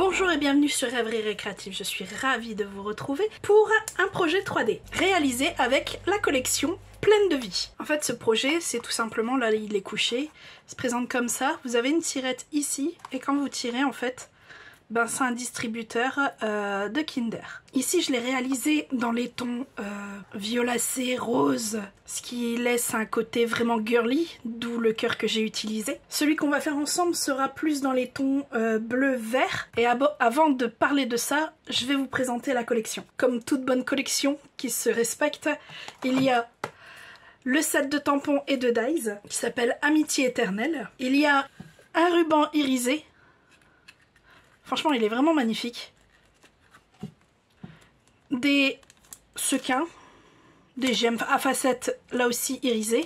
Bonjour et bienvenue sur Rêverie Récréative, je suis ravie de vous retrouver pour un projet 3D réalisé avec la collection Pleine de Vie. En fait ce projet c'est tout simplement, là il est couché, il se présente comme ça, vous avez une tirette ici et quand vous tirez en fait, ben, c'est un distributeur de Kinder. Ici je l'ai réalisé dans les tons violacés, rose, ce qui laisse un côté vraiment girly, d'où le cœur que j'ai utilisé. Celui qu'on va faire ensemble sera plus dans les tons bleu-vert. Et avant de parler de ça, je vais vous présenter la collection. Comme toute bonne collection qui se respecte, il y a le set de tampons et de dies qui s'appelle Amitié éternelle. Il y a un ruban irisé. Franchement, il est vraiment magnifique. Des sequins, des gemmes à facettes, là aussi irisées.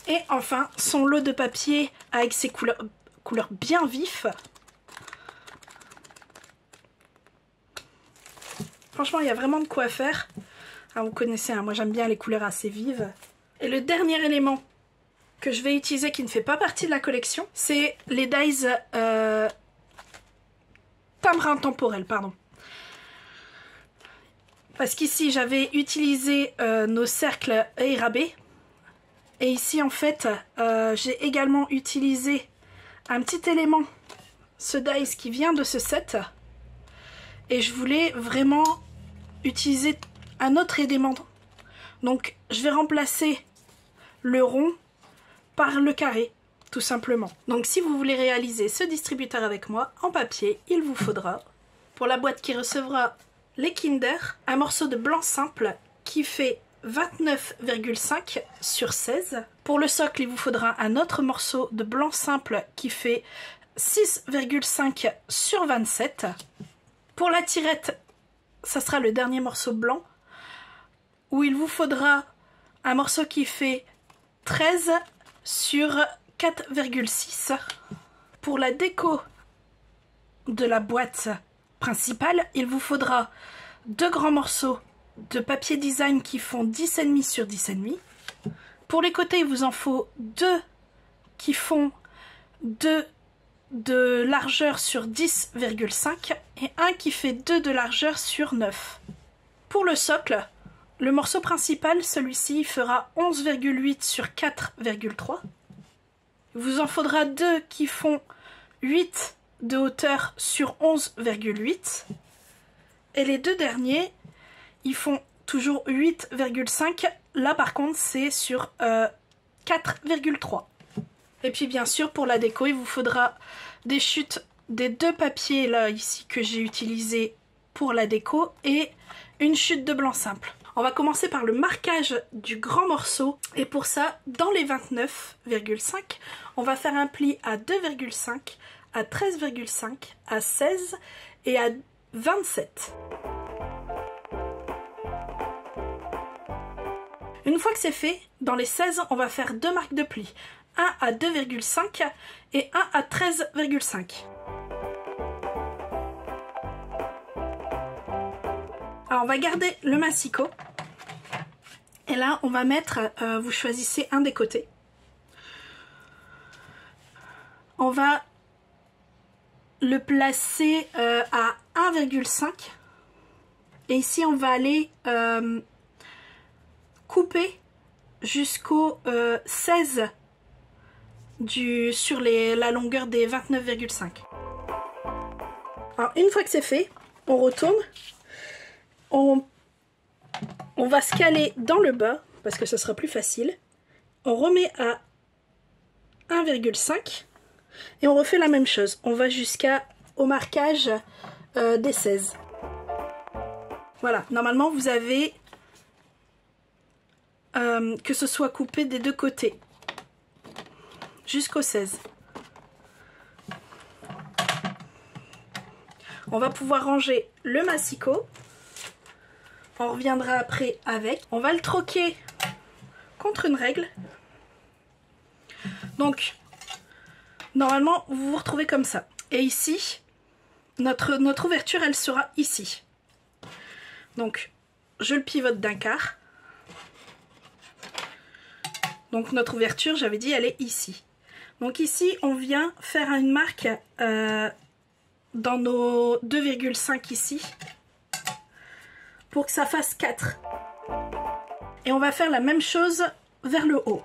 Et enfin, son lot de papier avec ses couleurs bien vives. Franchement, il y a vraiment de quoi faire. Ah, vous connaissez, hein, moi j'aime bien les couleurs assez vives. Et le dernier élément que je vais utiliser qui ne fait pas partie de la collection, c'est les dies... timbre intemporel, pardon. Parce qu'ici j'avais utilisé nos cercles aérabés. Et ici en fait j'ai également utilisé un petit élément, ce dies qui vient de ce set. Et je voulais vraiment utiliser un autre élément. Donc je vais remplacer le rond par le carré. Tout simplement. Donc si vous voulez réaliser ce distributeur avec moi en papier, il vous faudra, pour la boîte qui recevra les Kinder, un morceau de blanc simple qui fait 29,5 sur 16. Pour le socle, il vous faudra un autre morceau de blanc simple qui fait 6,5 sur 27. Pour la tirette, ça sera le dernier morceau blanc, où il vous faudra un morceau qui fait 13 sur 4,6. Pour la déco de la boîte principale, il vous faudra deux grands morceaux de papier design qui font 10,5 sur 10,5. Pour les côtés, il vous en faut deux qui font 2 de largeur sur 10,5 et un qui fait 2 de largeur sur 9. Pour le socle, le morceau principal, celui-ci fera 11,8 sur 4,3. Il vous en faudra deux qui font 8 de hauteur sur 11,8. Et les deux derniers, ils font toujours 8,5. Là par contre, c'est sur 4,3. Et puis bien sûr, pour la déco, il vous faudra des chutes des deux papiers là ici que j'ai utilisé pour la déco et une chute de blanc simple. On va commencer par le marquage du grand morceau et pour ça, dans les 29,5, on va faire un pli à 2,5, à 13,5, à 16 et à 27. Une fois que c'est fait, dans les 16, on va faire deux marques de pli. Un à 2,5 et un à 13,5. Alors on va garder le massicot. Et là on va mettre, vous choisissez un des côtés. On va le placer à 1,5. Et ici on va aller couper jusqu'au 16 sur la longueur des 29,5. Alors une fois que c'est fait, on retourne. On va se caler dans le bas parce que ce sera plus facile. On remet à 1,5 et on refait la même chose. On va jusqu'au marquage des 16. Voilà, normalement vous avez que ce soit coupé des deux côtés jusqu'au 16. On va pouvoir ranger le massicot. On reviendra après avec. On va le troquer contre une règle. Donc, normalement, vous vous retrouvez comme ça. Et ici, notre ouverture, elle sera ici. Donc, je le pivote d'un quart. Donc, notre ouverture, j'avais dit, elle est ici. Donc ici, on vient faire une marque dans nos 2,5 ici pour que ça fasse 4. Et on va faire la même chose vers le haut.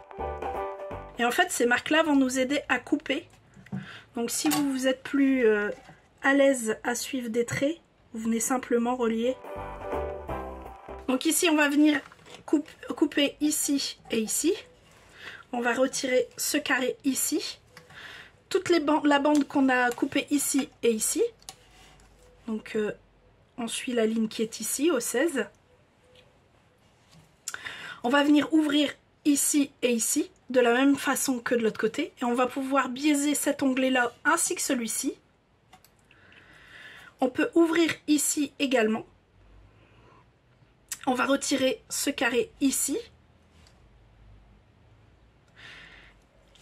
Et en fait, ces marques-là vont nous aider à couper. Donc si vous êtes plus à l'aise à suivre des traits, vous venez simplement relier. Donc ici, on va venir couper ici et ici. On va retirer ce carré ici. La bande qu'on a coupée ici et ici. Donc on suit la ligne qui est ici au 16. On va venir ouvrir ici et ici de la même façon que de l'autre côté. Et on va pouvoir biaiser cet onglet-là ainsi que celui-ci. On peut ouvrir ici également. On va retirer ce carré ici.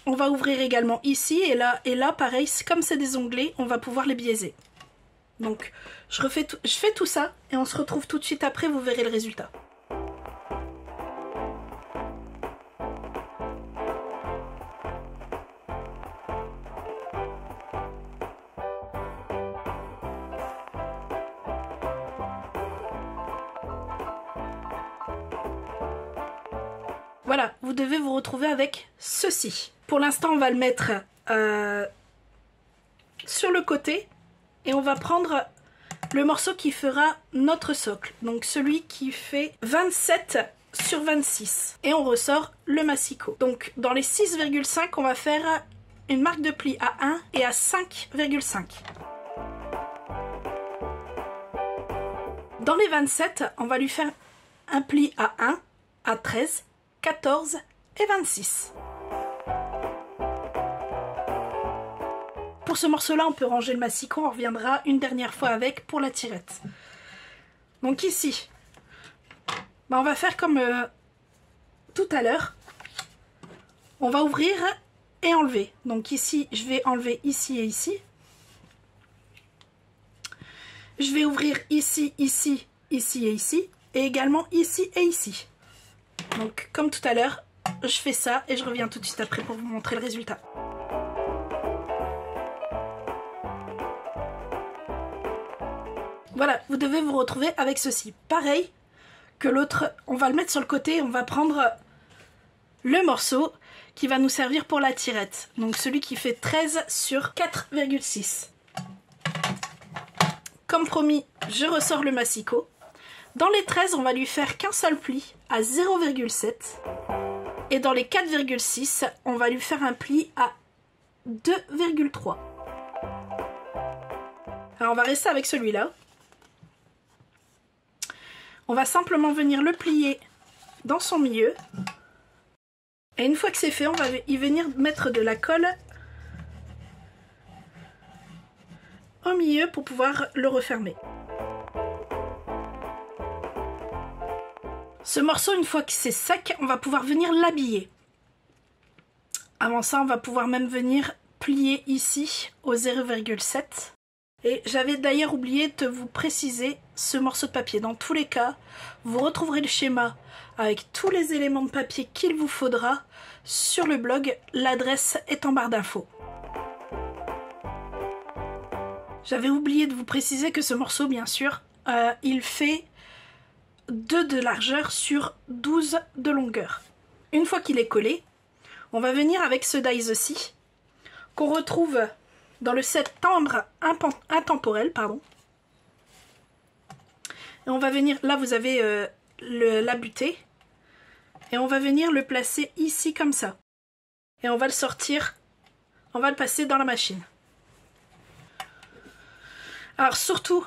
On va ouvrir également ici et là pareil, comme c'est des onglets, on va pouvoir les biaiser. Donc je fais tout ça et on se retrouve tout de suite après, vous verrez le résultat. Voilà, vous devez vous retrouver avec ceci. Pour l'instant, on va le mettre sur le côté et on va prendre le morceau qui fera notre socle. Donc celui qui fait 27 sur 26. Et on ressort le massicot. Donc dans les 6,5, on va faire une marque de pli à 1 et à 5,5. Dans les 27, on va lui faire un pli à 1, à 13, 14 et 26. Pour ce morceau-là, on peut ranger le massicot, on reviendra une dernière fois avec pour la tirette. Donc ici, on va faire comme tout à l'heure. On va ouvrir et enlever. Donc ici, je vais enlever ici et ici. Je vais ouvrir ici, ici, ici et ici. Et également ici et ici. Donc comme tout à l'heure, je fais ça et je reviens tout de suite après pour vous montrer le résultat. Voilà, vous devez vous retrouver avec ceci. Pareil que l'autre, on va le mettre sur le côté, on va prendre le morceau qui va nous servir pour la tirette. Donc celui qui fait 13 sur 4,6. Comme promis, je ressors le massicot. Dans les 13, on va lui faire qu'un seul pli à 0,7. Et dans les 4,6, on va lui faire un pli à 2,3. Alors on va rester avec celui-là. On va simplement venir le plier dans son milieu. Et une fois que c'est fait, on va y venir mettre de la colle au milieu pour pouvoir le refermer. Ce morceau, une fois que c'est sec, on va pouvoir venir l'habiller. Avant ça, on va pouvoir même venir plier ici au 0,7. Et j'avais d'ailleurs oublié de vous préciser ce morceau de papier. Dans tous les cas, vous retrouverez le schéma avec tous les éléments de papier qu'il vous faudra sur le blog. L'adresse est en barre d'infos. J'avais oublié de vous préciser que ce morceau, bien sûr, il fait 2 de largeur sur 12 de longueur. Une fois qu'il est collé, on va venir avec ce dies aussi, qu'on retrouve dans le set timbre intemporel, pardon. Et on va venir, là vous avez la butée, et on va venir le placer ici comme ça. Et on va le sortir, on va le passer dans la machine. Alors surtout,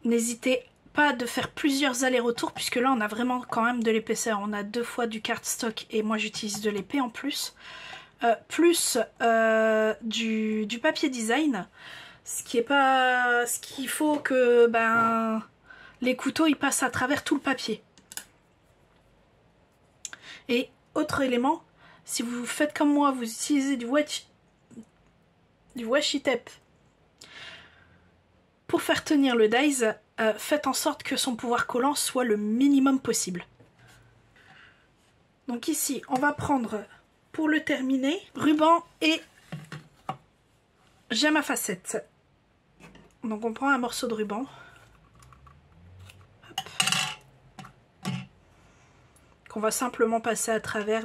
n'hésitez pas de faire plusieurs allers-retours, puisque là on a vraiment quand même de l'épaisseur. On a 2 fois du cardstock et moi j'utilise de l'épée en plus. Plus du papier design, ce qu'il faut que les couteaux ils passent à travers tout le papier. Et autre élément, si vous faites comme moi, vous utilisez du washi tape pour faire tenir le dies, faites en sorte que son pouvoir collant soit le minimum possible. Donc ici on va prendre, pour le terminer, ruban et gemme à facettes. Donc on prend un morceau de ruban. Qu'on va simplement passer à travers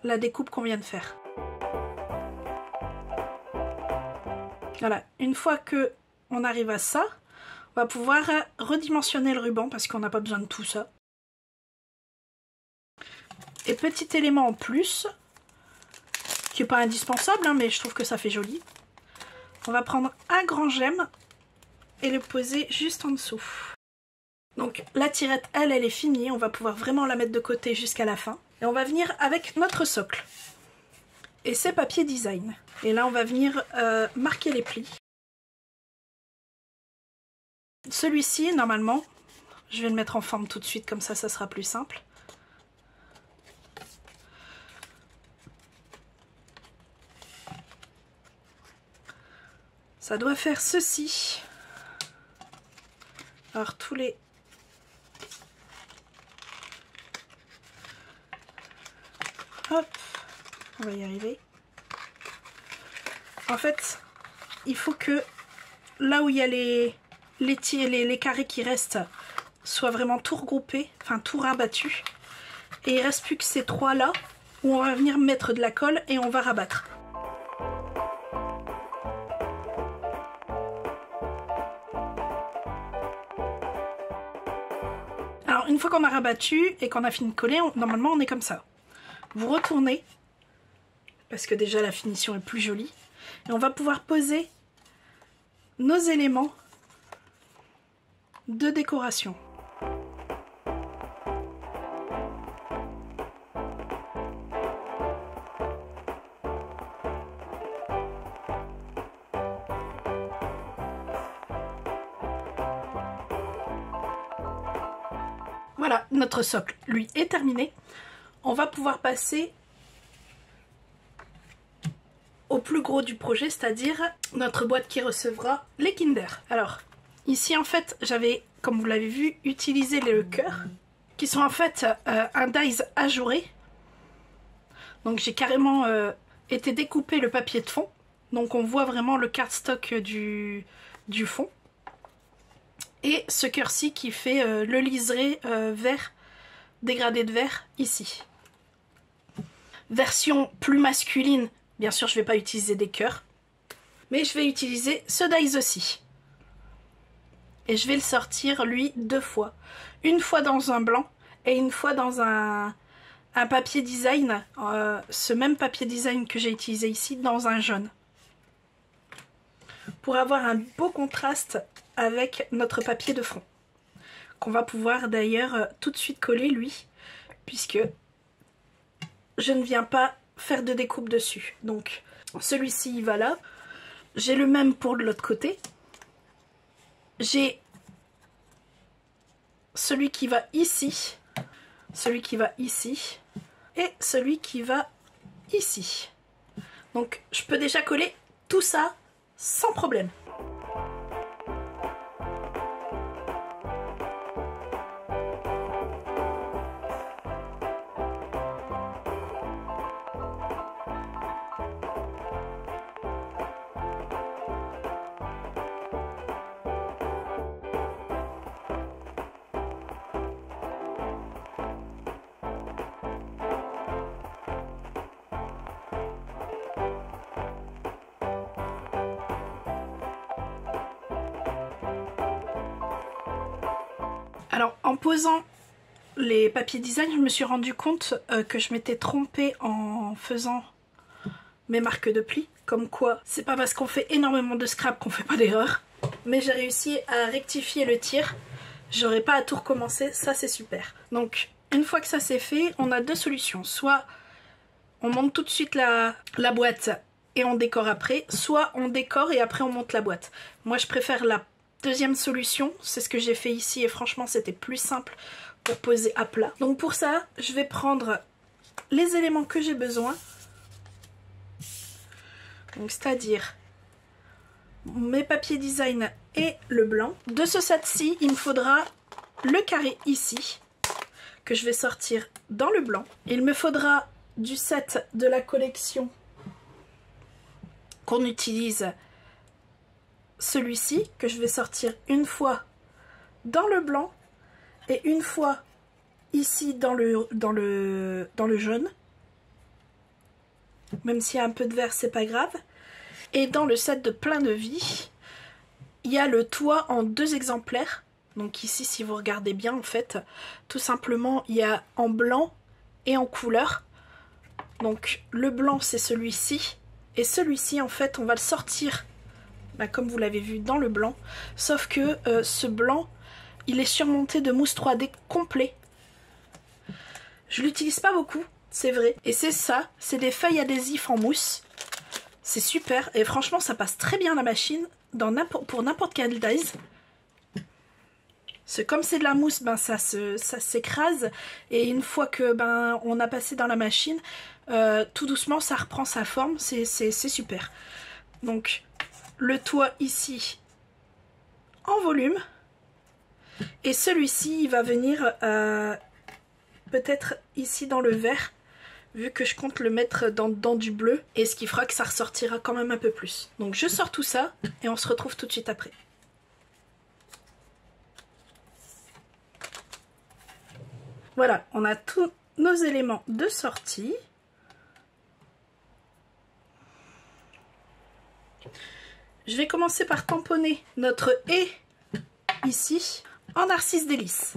la découpe qu'on vient de faire. Voilà, une fois que on arrive à ça, on va pouvoir redimensionner le ruban parce qu'on n'a pas besoin de tout ça. Et petit élément en plus, qui n'est pas indispensable, hein, mais je trouve que ça fait joli. On va prendre un grand gemme et le poser juste en dessous. Donc la tirette, elle est finie, on va pouvoir vraiment la mettre de côté jusqu'à la fin. Et on va venir avec notre socle. Et c'est papier design. Et là on va venir marquer les plis. Celui-ci, normalement, je vais le mettre en forme tout de suite, comme ça sera plus simple. Ça doit faire ceci. Alors tous les... Hop, on va y arriver. En fait, il faut que là où il y a les carrés qui restent soient vraiment tout regroupés, enfin tout rabattus. Et il ne reste plus que ces trois là où on va venir mettre de la colle et on va rabattre. Alors une fois qu'on a rabattu et qu'on a fini de coller, normalement on est comme ça. Vous retournez, parce que déjà la finition est plus jolie, et on va pouvoir poser nos éléments de décoration. Voilà, notre socle, lui, est terminé. On va pouvoir passer au plus gros du projet, c'est-à-dire notre boîte qui recevra les Kinder. Alors, ici en fait, j'avais, comme vous l'avez vu, utilisé les cœurs, qui sont en fait un dies ajouré. Donc j'ai carrément été découper le papier de fond. Donc on voit vraiment le cardstock du fond. Et ce cœur-ci qui fait le liseré vert, dégradé de vert, ici. Version plus masculine, bien sûr je ne vais pas utiliser des cœurs, mais je vais utiliser ce dies aussi. Et je vais le sortir lui 2 fois. Une fois dans un blanc et une fois dans un papier design, ce même papier design que j'ai utilisé ici, dans un jaune. Pour avoir un beau contraste avec notre papier de fond. Qu'on va pouvoir d'ailleurs tout de suite coller lui, puisque je ne viens pas faire de découpe dessus. Donc celui-ci il va là. J'ai le même pour l'autre côté. J'ai celui qui va ici, celui qui va ici et celui qui va ici. Donc je peux déjà coller tout ça sans problème. Alors en posant les papiers design, je me suis rendu compte que je m'étais trompée en faisant mes marques de plis. Comme quoi, c'est pas parce qu'on fait énormément de scrap qu'on fait pas d'erreur. Mais j'ai réussi à rectifier le tir. J'aurais pas à tout recommencer, ça c'est super. Donc une fois que ça c'est fait, on a 2 solutions. Soit on monte tout de suite la boîte et on décore après, soit on décore et après on monte la boîte. Moi je préfère la deuxième solution, c'est ce que j'ai fait ici et franchement c'était plus simple pour poser à plat. Donc pour ça, je vais prendre les éléments que j'ai besoin. Donc c'est-à-dire mes papiers design et le blanc. De ce set-ci, il me faudra le carré ici, que je vais sortir dans le blanc. Il me faudra du set de la collection qu'on utilise celui-ci que je vais sortir une fois dans le blanc et une fois ici dans le jaune. Même s'il y a un peu de vert, c'est pas grave. Et dans le set de plein de vie, il y a le toit en 2 exemplaires. Donc ici, si vous regardez bien, en fait, tout simplement, il y a en blanc et en couleur. Donc le blanc, c'est celui-ci. Et celui-ci, en fait, on va le sortir, comme vous l'avez vu, dans le blanc. Sauf que ce blanc, il est surmonté de mousse 3D complet. Je l'utilise pas beaucoup, c'est vrai. Et c'est ça, c'est des feuilles adhésifs en mousse. C'est super. Et franchement, ça passe très bien à la machine pour n'importe quel dies. Comme c'est de la mousse, ça s'écrase. Et une fois que on a passé dans la machine, tout doucement, ça reprend sa forme. C'est super. Donc, le toit ici, en volume. Et celui-ci, il va venir peut-être ici dans le vert, vu que je compte le mettre dans du bleu. Et ce qui fera que ça ressortira quand même un peu plus. Donc, je sors tout ça et on se retrouve tout de suite après. Voilà, on a tous nos éléments de sortie. Je vais commencer par tamponner notre haie ici en narcisse délice.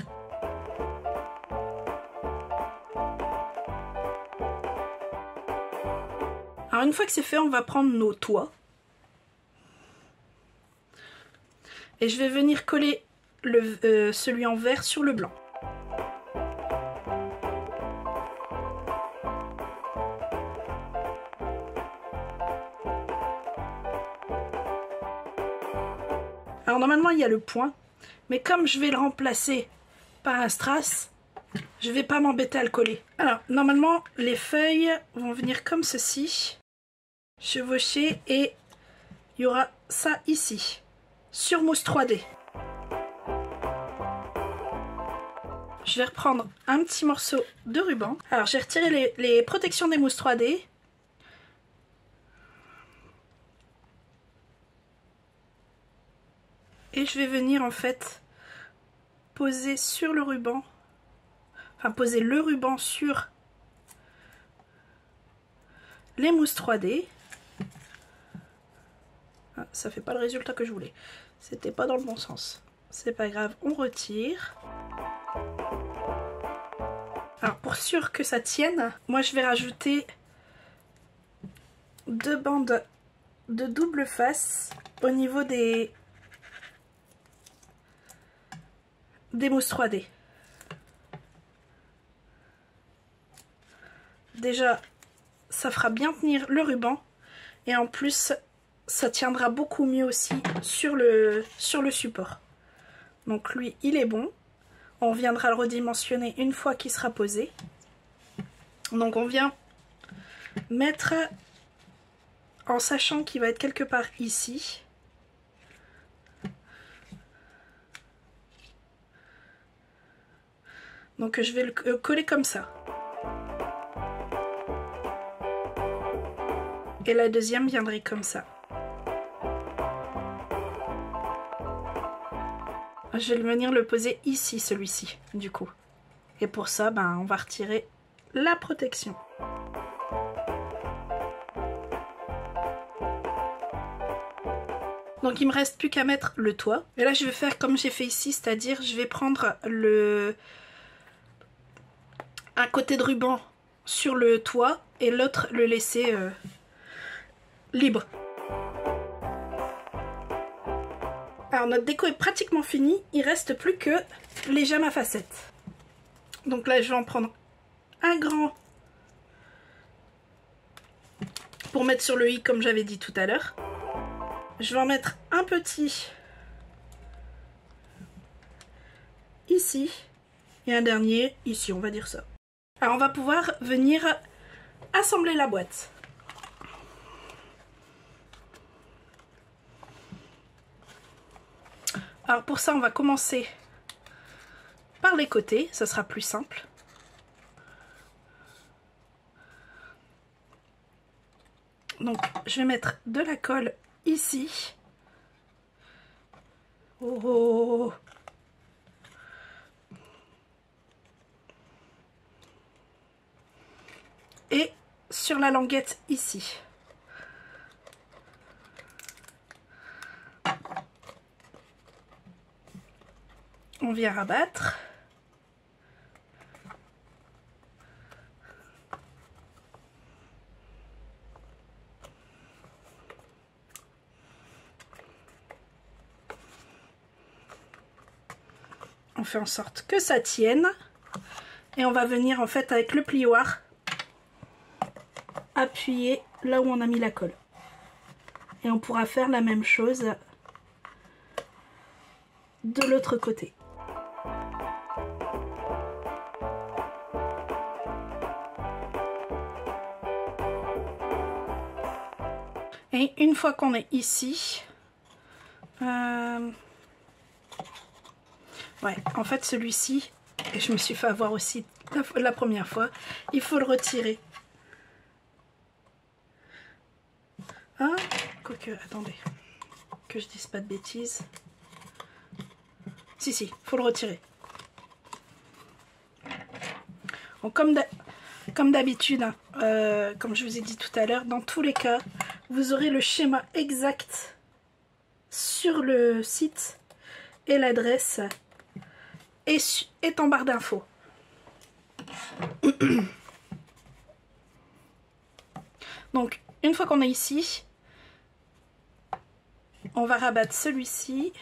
Alors une fois que c'est fait, on va prendre nos toits. Et je vais venir coller celui en vert sur le blanc. Alors normalement il y a le point, mais comme je vais le remplacer par un strass, je vais pas m'embêter à le coller. Alors normalement les feuilles vont venir comme ceci, chevaucher, et il y aura ça ici, sur mousse 3D. Je vais reprendre un petit morceau de ruban. Alors j'ai retiré les protections des mousses 3D. Et je vais venir en fait poser sur le ruban, enfin poser le ruban sur les mousses 3D. Ah, ça fait pas le résultat que je voulais. C'était pas dans le bon sens. C'est pas grave, on retire. Alors pour sûr que ça tienne, moi je vais rajouter 2 bandes de double face au niveau des mousses 3D. Déjà, ça fera bien tenir le ruban et en plus, ça tiendra beaucoup mieux aussi sur le support. Donc lui, il est bon. On viendra le redimensionner une fois qu'il sera posé. Donc on vient mettre, en sachant qu'il va être quelque part ici. Donc je vais le coller comme ça. Et la deuxième viendrait comme ça. Je vais venir le poser ici, celui-ci, du coup. Et pour ça, on va retirer la protection. Donc il me reste plus qu'à mettre le toit. Et là je vais faire comme j'ai fait ici, c'est-à-dire je vais prendre un côté de ruban sur le toit et l'autre le laisser libre. Alors notre déco est pratiquement finie, il reste plus que les gemmes à facettes. Donc là je vais en prendre un grand pour mettre sur le i comme j'avais dit tout à l'heure. Je vais en mettre un petit ici et un dernier ici, on va dire ça. Alors on va pouvoir venir assembler la boîte. Alors pour ça on va commencer par les côtés, ça sera plus simple. Donc je vais mettre de la colle ici. Oh. Et sur la languette ici. On vient rabattre. On fait en sorte que ça tienne. Et on va venir en fait avec le plioir appuyer là où on a mis la colle. Et on pourra faire la même chose de l'autre côté. Et une fois qu'on est ici, ouais, en fait celui-ci, et je me suis fait avoir aussi la première fois, il faut le retirer. Hein? Quoique, attendez, que je dise pas de bêtises. Si, faut le retirer. Bon, comme d'habitude, hein, comme je vous ai dit tout à l'heure, dans tous les cas, vous aurez le schéma exact sur le site et l'adresse est en barre d'infos. Donc, une fois qu'on est ici, on va rabattre celui-ci,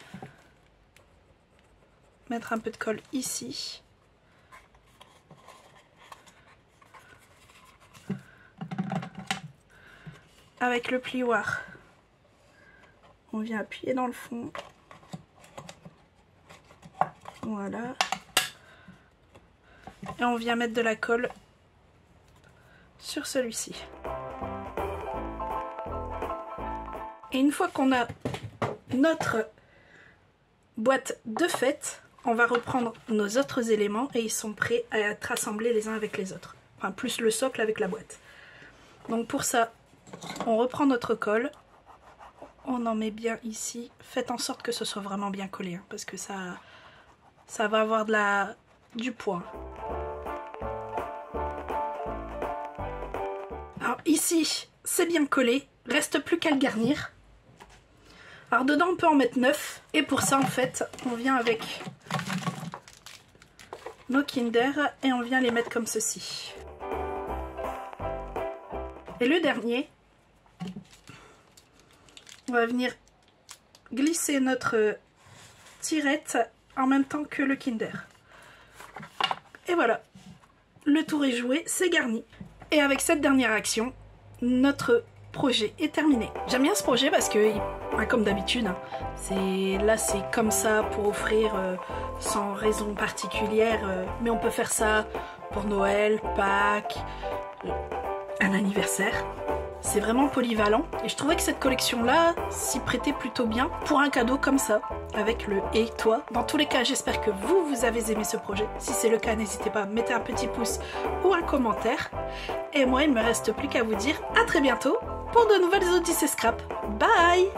mettre un peu de colle ici. Avec le plioir, on vient appuyer dans le fond. Voilà. Et on vient mettre de la colle sur celui-ci. Et une fois qu'on a notre boîte de fête, on va reprendre nos autres éléments et ils sont prêts à être assemblés les uns avec les autres. Enfin, plus le socle avec la boîte. Donc pour ça, on reprend notre colle, on en met bien ici. Faites en sorte que ce soit vraiment bien collé, hein, parce que ça va avoir du poids. Alors ici, c'est bien collé, reste plus qu'à le garnir. Alors dedans, on peut en mettre 9. Et pour ça, en fait, on vient avec nos Kinder et on vient les mettre comme ceci. Et le dernier, on va venir glisser notre tirette en même temps que le Kinder. Et voilà, le tour est joué, c'est garni. Et avec cette dernière action, notre projet est terminé. J'aime bien ce projet parce que, comme d'habitude, hein, c'est comme ça pour offrir sans raison particulière, mais on peut faire ça pour Noël, Pâques, un anniversaire. C'est vraiment polyvalent et je trouvais que cette collection là s'y prêtait plutôt bien pour un cadeau comme ça avec le et toi. Dans tous les cas, j'espère que vous avez aimé ce projet. Si c'est le cas, n'hésitez pas à mettre un petit pouce ou un commentaire. Et moi, il me reste plus qu'à vous dire à très bientôt pour de nouvelles Odyssées Scrap. Bye!